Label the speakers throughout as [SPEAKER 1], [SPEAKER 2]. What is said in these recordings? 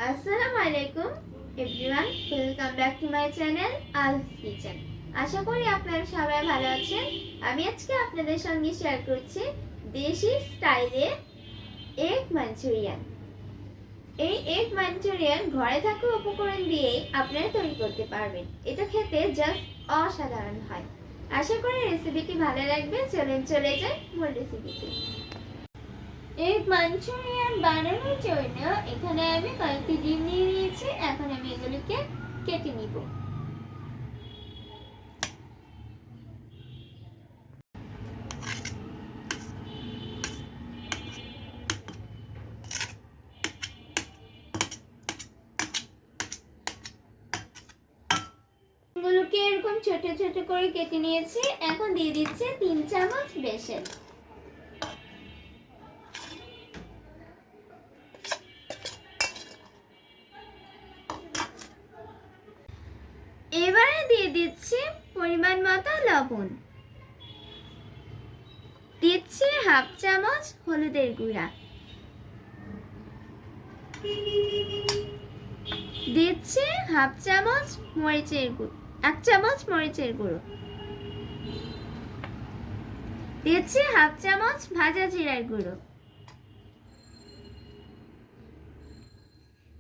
[SPEAKER 1] আসসালামু আলাইকুম everyone, welcome back to my channel আলস কিচেন। আশা করি আপনারা সবাই ভালো আছেন। আমি আজকে আপনাদের সঙ্গে শেয়ার করছি দেশি স্টাইলে এগ মাঞ্চুরিয়ান। এই এগ মাঞ্চুরিয়ান ঘরে থাকা উপকরণ দিয়েই আপনারা তৈরি করতে পারবেন। এটা খেতে জাস্ট অসাধারণ হয়। আশা করি রেসিপিটি ভালো লাগবে। চলে যাই মূল রেসিপিতে। এগ মাঞ্চুরিয়ান বানানোর জন্য এখানে আমি কয়েকটি ডিম নিয়ে নিয়েছি। এখন আমি এগুলোকে কেটে নিব। এগুলোকে এরকম ছোট ছোট করে কেটে নিয়েছি। এখন দিয়ে দিচ্ছি 3 চামচ বেসন। এবারে দিয়ে দিচ্ছি পরিমাণ মতো লবণ, দিচ্ছি হাফ চামচ হলুদের গুঁড়া, দিচ্ছি হাফ চামচ মরিচের গুঁড়ো, 1 চামচ মরিচের গুঁড়ো, দিচ্ছি হাফ চামচ ভাজা জিরার গুঁড়ো,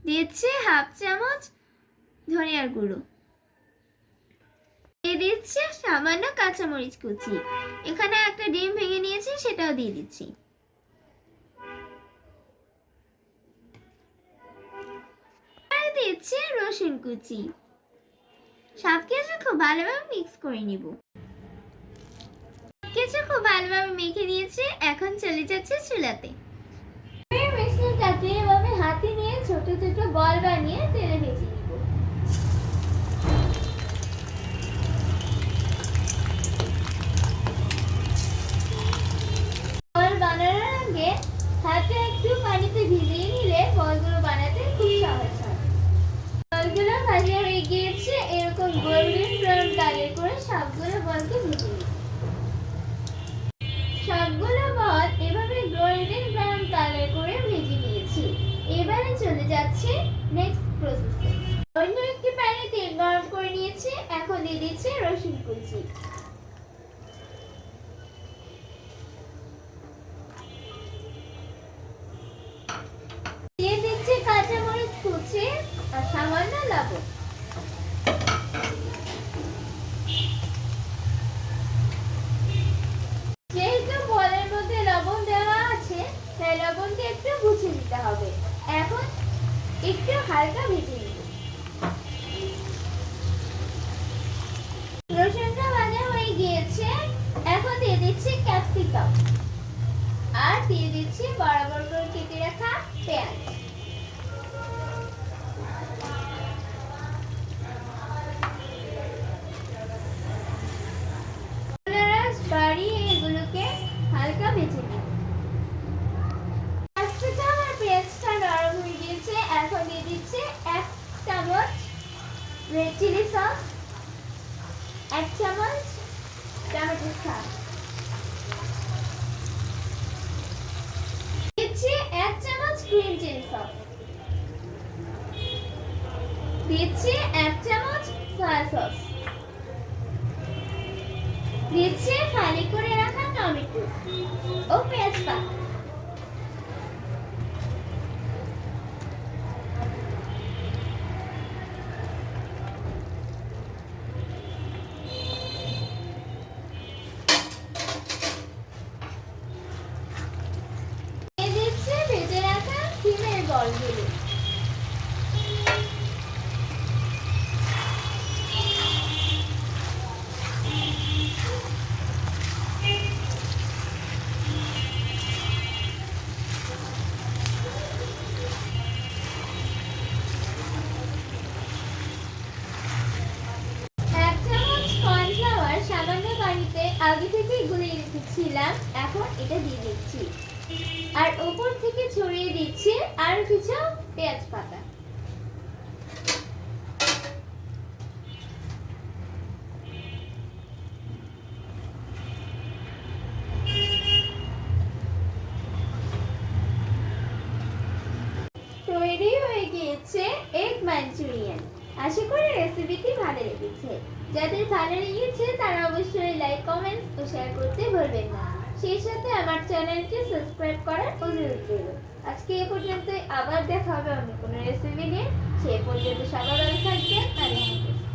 [SPEAKER 1] দিচ্ছি হাফ চামচ ধনিয়ার গুঁড়ো, দিয়ে দিচ্ছি সামান্য কাঁচামরিচ কুচি। এখানে একটা ডিম ভেঙে নিয়েছি, সেটাও দিয়ে দিচ্ছি। আর দিচ্ছি রসুন কুচি। সবকিছু খুব ভালোভাবে মিক্স করে নিব। কিছু খুব ভালোভাবে মেখে নিয়েছি। এখন চলে যাচ্ছে চুলাতে। মিশ্রণটাকে এভাবে হাতে নিয়ে ছোট ছোট বল বানিয়ে তেলে ভেজে নিব। বল বানানোর আগে হাতে একটু পানিতে ভিজিয়ে নিলে বলগুলো বানাতে খুব সহজ হয়। বলগুলো ভাজা হয়ে গিয়েছে। এরকম গোল্ডেন ব্রাউন কালার করে সবগুলো বলকে ভেজে নিব। সবগুলো বল এভাবে গোল্ডেন ব্রাউন কালার করে ভেজে নিয়েছি। এবারে চলে যাচ্ছে নেক্সট প্রসেসে। অন্য একটি প্যানে তেল গরম করে নিয়েছি। এখন দিয়ে দিচ্ছি রসুন কুচি, দিয়ে দিচ্ছি কাঁচামরিচ কুচি আর সামান্য লবণ। যেহেতু বলের মধ্যে লবণ দেওয়া আছে, তাই লবণকে একটু বুঝে দিতে হবে। এখন একটু হালকা ভেজে নিব। রসুনটা ভাজা হয়ে গিয়েছে। এখন দিয়ে দিচ্ছি ক্যাপসিকাম আর দিয়ে দিচ্ছি বরাবর করে কেটে রাখা পেঁয়াজ। বাড়িয়ে এগুলোকে হালকা ভেজে নিব। ক্যাপসিকাম আর পেঁয়াজটা নরম হয়ে গিয়েছে। এখন দিয়ে দিচ্ছি 1 চামচ রেড চিলি সস, 1 চামচ টমেটো সস, দিচ্ছি 1 চামচ গ্রিন চিলি সস, দিচ্ছি 1 চামচ সয়া সস, দিচ্ছি ফালি করে রাখা টমেটো ও পেঁয়াজ পাতা। দিচ্ছি ভেজে রাখা ডিমের বলগুলো। আগে থেকে গুলিয়ে রেখেছিলাম, এখন এটা দিয়ে দিচ্ছি আর উপর থেকে ছড়িয়ে দিচ্ছি আর কিছু পেঁয়াজ পাতা। তৈরি হয়ে গিয়েছে এগ মাঞ্চুরিয়ান। আশা করি রেসিপিটি ভালো লেগেছে। যাদের ভালো লেগেছে তারা অবশ্যই লাইক, কমেন্টস ও শেয়ার করতে ভুলবেন না। সেই সাথে আমার চ্যানেলটি সাবস্ক্রাইব করার অনুরোধ রইল। আজকে এ পর্যন্তই, আবার দেখা হবে অন্য কোনো রেসিপি নিয়ে। সেই পর্যন্ত সবাই ভালো থাকবেন। আল্লাহ হাফেজ।